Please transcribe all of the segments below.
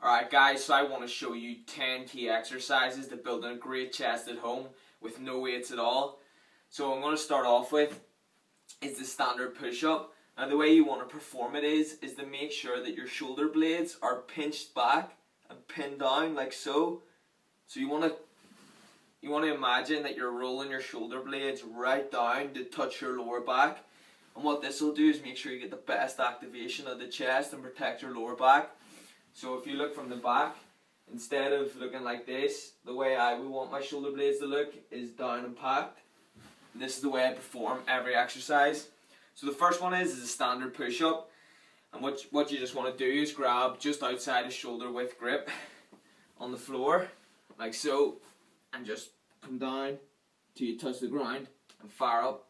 Alright guys, so I want to show you 10 key exercises to build a great chest at home with no weights at all. So I'm going to start off with is the standard push-up. Now the way you want to perform it is to make sure that your shoulder blades are pinched back and pinned down like so. So you want to imagine that you're rolling your shoulder blades right down to touch your lower back. And what this will do is make sure you get the best activation of the chest and protect your lower back. So if you look from the back, instead of looking like this, the way I would want my shoulder blades to look is down and packed. And this is the way I perform every exercise. So the first one is a standard push-up. And what you just want to do is grab just outside the shoulder width grip on the floor, like so, and just come down till you touch the ground and fire up.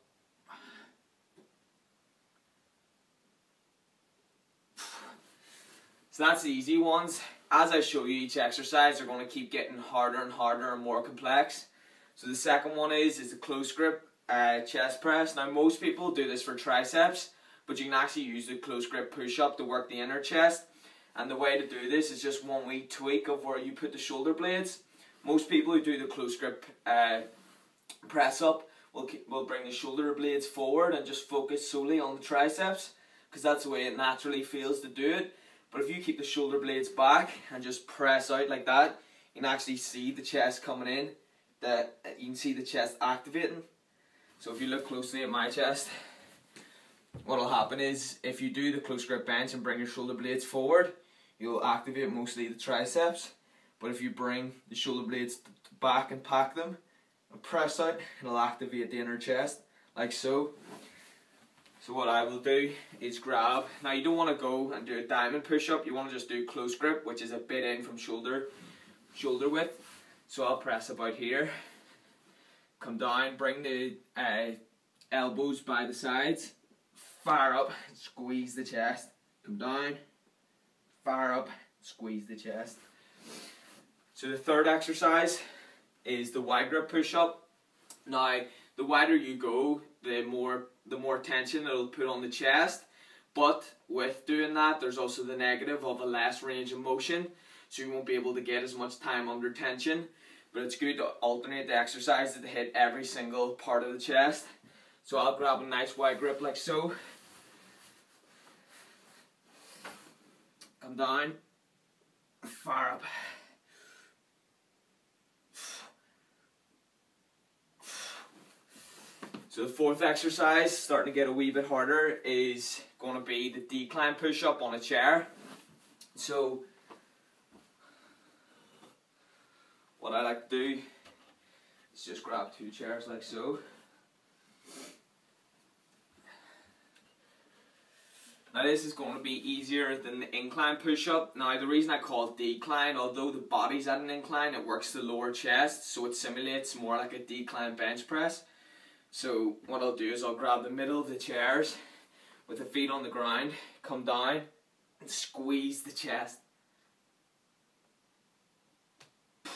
So that's the easy ones. As I show you each exercise, they're going to keep getting harder and harder and more complex. So the second one is a close grip chest press. Now most people do this for triceps, but you can actually use the close grip push-up to work the inner chest. And the way to do this is just one wee tweak of where you put the shoulder blades. Most people who do the close grip press up will bring the shoulder blades forward and just focus solely on the triceps, because that's the way it naturally feels to do it. But if you keep the shoulder blades back and just press out like that, you can actually see the chest coming in. You can see the chest activating. So if you look closely at my chest, what will happen is if you do the close grip bench and bring your shoulder blades forward, you'll activate mostly the triceps. But if you bring the shoulder blades back and pack them and press out, it'll activate the inner chest, like so. So what I will do is grab, now you don't want to go and do a diamond push-up, you want to just do close grip, which is a bit in from shoulder width. So I'll press about here, come down, bring the elbows by the sides, fire up, squeeze the chest, come down, fire up, squeeze the chest. So the third exercise is the wide grip push-up. Now the wider you go, the more tension it'll put on the chest, but with doing that there's also the negative of a less range of motion, so you won't be able to get as much time under tension. But it's good to alternate the exercises to hit every single part of the chest. So I'll grab a nice wide grip like so, come down, fire up. So the fourth exercise, starting to get a wee bit harder, is going to be the decline push-up on a chair. So what I like to do is just grab two chairs like so. Now this is going to be easier than the incline push-up. Now the reason I call it decline, although the body's at an incline, it works the lower chest, so it simulates more like a decline bench press. So what I'll do is I'll grab the middle of the chairs with the feet on the ground, come down and squeeze the chest. And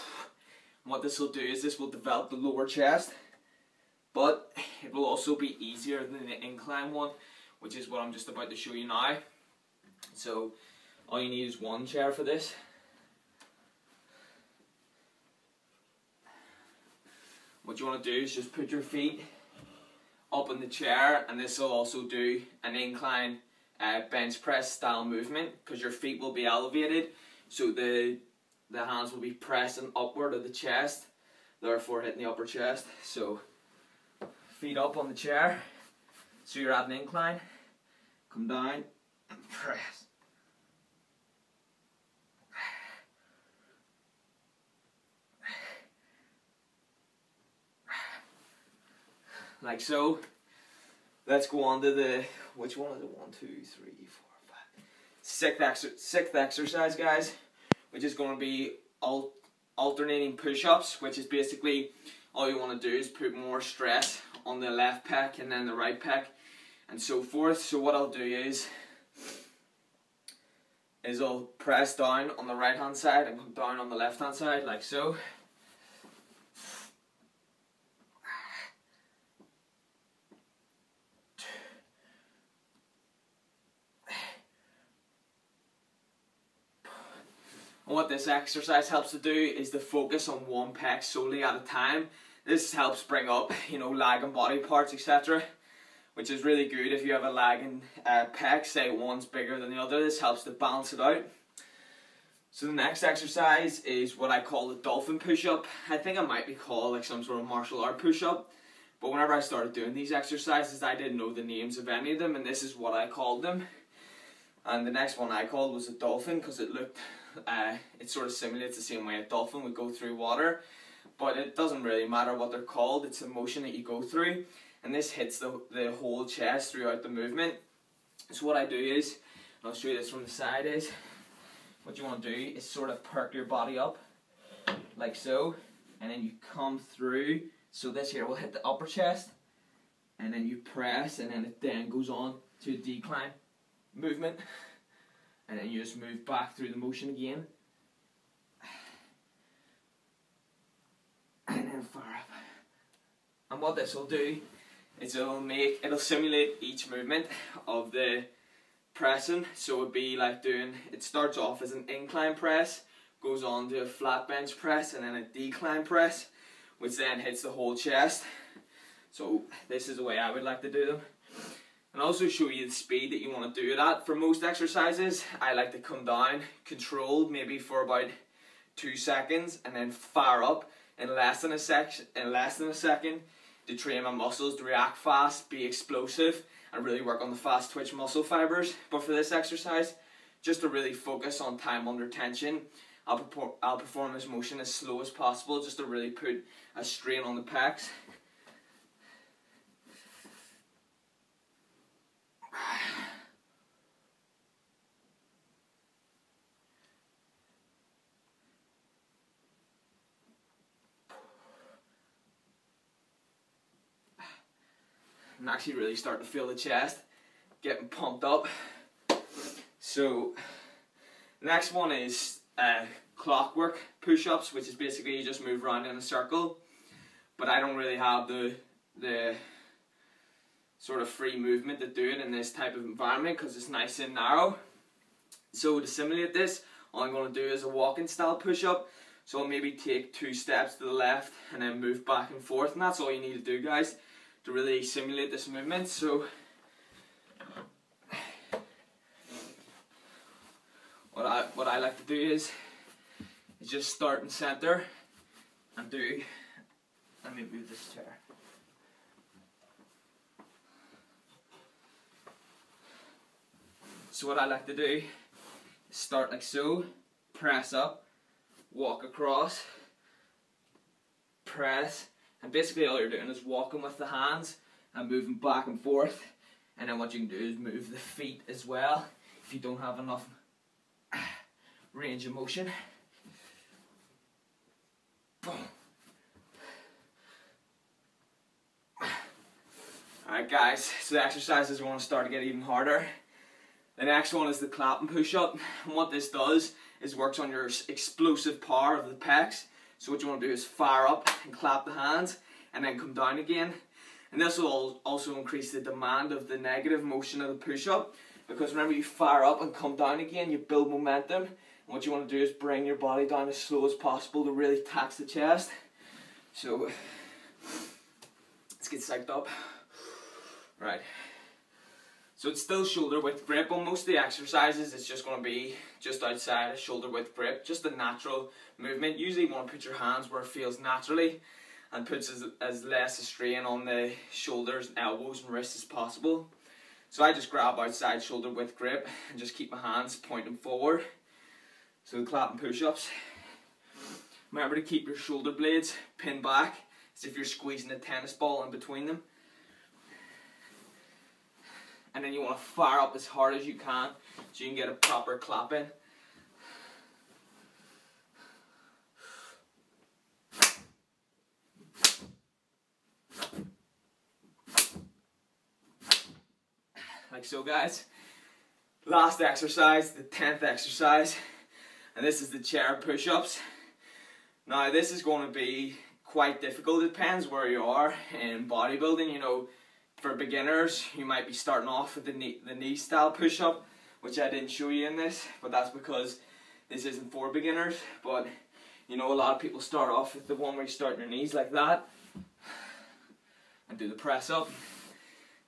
what this will do is this will develop the lower chest, but it will also be easier than the incline one, which is what I'm just about to show you now. So all you need is one chair for this. What you want to do is just put your feet up in the chair, and this will also do an incline bench press style movement, because your feet will be elevated, so the hands will be pressing upward of the chest, therefore hitting the upper chest. So feet up on the chair, so you're at an incline, come down and press. Like so. Let's go on to the, which one is it? 1, 2, 3, 4, 5. Sixth exercise, guys, which is going to be alternating push-ups, which is basically all you want to do is put more stress on the left pec and then the right pec and so forth. So what I'll do is I'll press down on the right hand side and come down on the left hand side, like so. And what this exercise helps to do is to focus on one pec solely at a time. This helps bring up, you know, lagging body parts, etc., which is really good if you have a lagging pec, say one's bigger than the other. This helps to balance it out. So the next exercise is what I call the Dolphin Pushup. I think it might be called like some sort of martial art push-up, but whenever I started doing these exercises, I didn't know the names of any of them, and this is what I called them. And the next one I called was a dolphin, because it looked, it sort of simulates the same way a dolphin would go through water, but it doesn't really matter what they're called, it's the motion that you go through, and this hits the whole chest throughout the movement. So what I do is, and I'll show you this from the side, is, what you want to do is sort of perk your body up, like so, and then you come through, so this here will hit the upper chest, and then you press, and then it then goes on to a decline movement, and then you just move back through the motion again, and then fire up. And what this will do is it'll simulate each movement of the pressing. So it'd be like it starts off as an incline press, goes on to a flat bench press, and then a decline press, which then hits the whole chest. So this is the way I would like to do them. And also show you the speed that you want to do it at. For most exercises, I like to come down, controlled maybe for about 2 seconds, and then fire up in less than a second to train my muscles to react fast, be explosive, and really work on the fast twitch muscle fibers. But for this exercise, just to really focus on time under tension, I'll perform this motion as slow as possible, just to really put a strain on the pecs. And actually really start to feel the chest getting pumped up. So the next one is Clockwork push-ups, which is basically you just move around in a circle, but I don't really have the sort of free movement to do it in this type of environment because it's nice and narrow. So to simulate this, all I'm going to do is a walking style push-up. So I'll maybe take 2 steps to the left and then move back and forth, and that's all you need to do, guys, to really simulate this movement. So what I like to do is just start in center and do, let me move this chair. So what I like to do is start like so, press up, walk across, press, and basically all you're doing is walking with the hands and moving back and forth. And then what you can do is move the feet as well if you don't have enough range of motion. Boom. Alright guys, so the exercises are going to start to get even harder. The next one is the Dolphin Pushup, and what this does is works on your explosive power of the pecs. So what you want to do is fire up and clap the hands and then come down again. And this will also increase the demand of the negative motion of the push-up, because whenever you fire up and come down again, you build momentum. And what you want to do is bring your body down as slow as possible to really tax the chest. So let's get psyched up. Right. So it's still shoulder width grip. On most of the exercises, it's just going to be just outside a shoulder width grip, just a natural movement. Usually you want to put your hands where it feels naturally and puts as less a strain on the shoulders, elbows and wrists as possible. So I just grab outside shoulder width grip and just keep my hands pointing forward. So the clapping push-ups. Remember to keep your shoulder blades pinned back as if you're squeezing a tennis ball in between them. And then you want to fire up as hard as you can so you can get a proper clap in. Like so, guys. Last exercise, the 10th exercise, and this is the chair push-ups. Now this is going to be quite difficult. It depends where you are in bodybuilding. You know, for beginners, you might be starting off with the knee style push-up, which I didn't show you in this, but that's because this isn't for beginners, but you know, a lot of people start off with the one where you start on your knees like that and do the press up.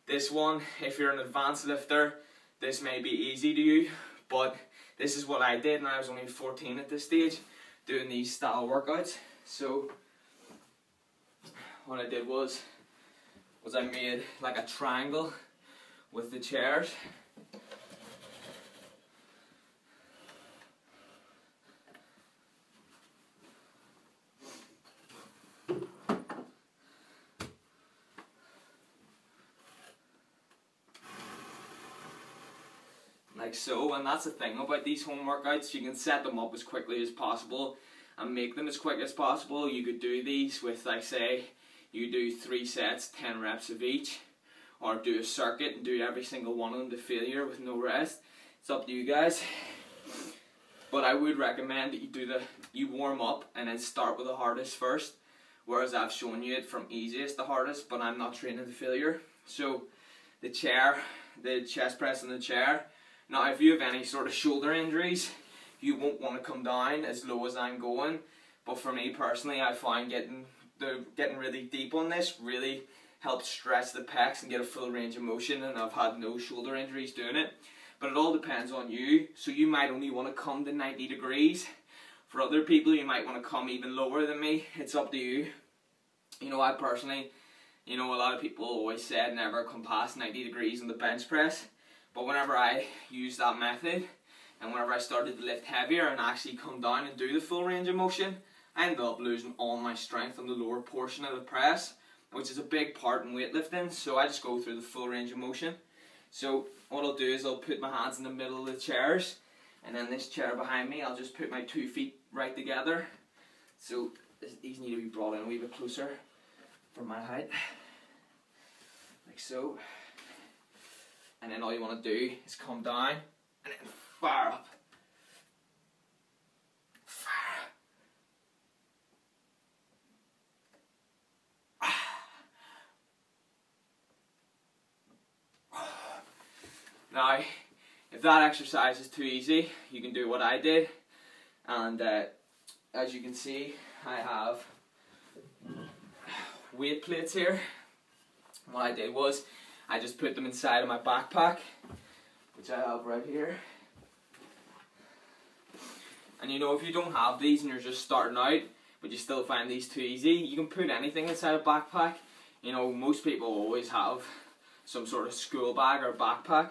This one, if you're an advanced lifter, this may be easy to you, but this is what I did, and I was only 14 at this stage, doing these style workouts. So what I did was I made like a triangle with the chairs. Like so, and that's the thing about these home workouts, you can set them up as quickly as possible and make them as quick as possible. You could do these with, like, say, you do 3 sets, 10 reps of each, or do a circuit and do every single one of them to failure with no rest. It's up to you guys, but I would recommend that you warm up and then start with the hardest first, whereas I've shown you it from easiest to hardest, but I'm not training to failure. So the chair, the chest press in the chair. Now, if you have any sort of shoulder injuries, you won't want to come down as low as I'm going. But for me personally, I find getting really deep on this really helps stretch the pecs and get a full range of motion, and I've had no shoulder injuries doing it. But it all depends on you. So you might only want to come to 90 degrees. For other people, you might want to come even lower than me. It's up to you. You know, I personally, you know, a lot of people always said never come past 90 degrees on the bench press. But whenever I used that method, and whenever I started to lift heavier and actually come down and do the full range of motion, I ended up losing all my strength on the lower portion of the press, which is a big part in weightlifting. So I just go through the full range of motion. So what I'll do is I'll put my hands in the middle of the chairs, and then this chair behind me, I'll just put my 2 feet right together. So these need to be brought in a wee bit closer for my height, like so. And then all you want to do is come down and then fire up. Fire up. Now, if that exercise is too easy, you can do what I did. And as you can see, I have weight plates here. What I did was I just put them inside of my backpack, which I have right here. And you know, if you don't have these and you're just starting out, but you still find these too easy, you can put anything inside a backpack. You know, most people always have some sort of school bag or backpack,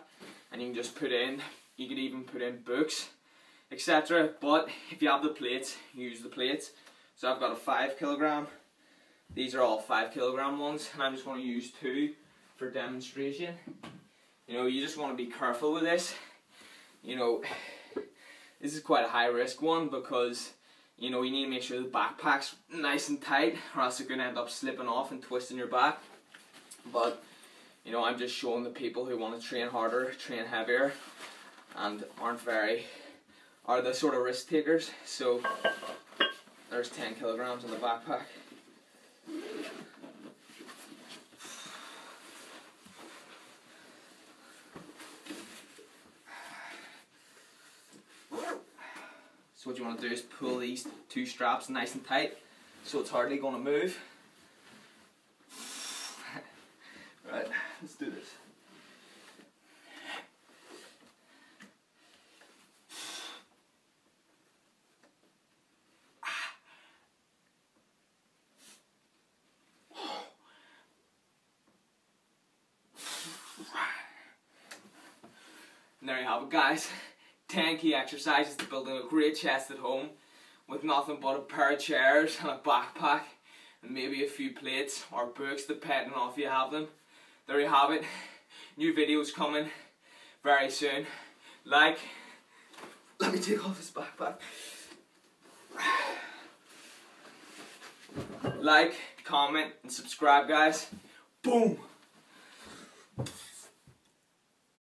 and you can just put in, you could even put in books, etc. But if you have the plates, use the plates. So I've got a 5 kilogram. These are all 5 kilogram ones, and I'm just going to use 2 for demonstration. You know, you just want to be careful with this. You know, this is quite a high risk one because, you know, you need to make sure the backpack's nice and tight, or else you're going to end up slipping off and twisting your back. But, you know, I'm just showing the people who want to train harder, train heavier, and are the sort of risk takers. So there's 10 kilograms in the backpack. So what you want to do is pull these 2 straps nice and tight so it's hardly going to move. Right, let's do this. And there you have it, guys. 10 key exercises to building a great chest at home with nothing but a pair of chairs and a backpack and maybe a few plates or books, depending on if you have them. There you have it. New videos coming very soon. Let me take off this backpack. Like, comment and subscribe, guys. Boom!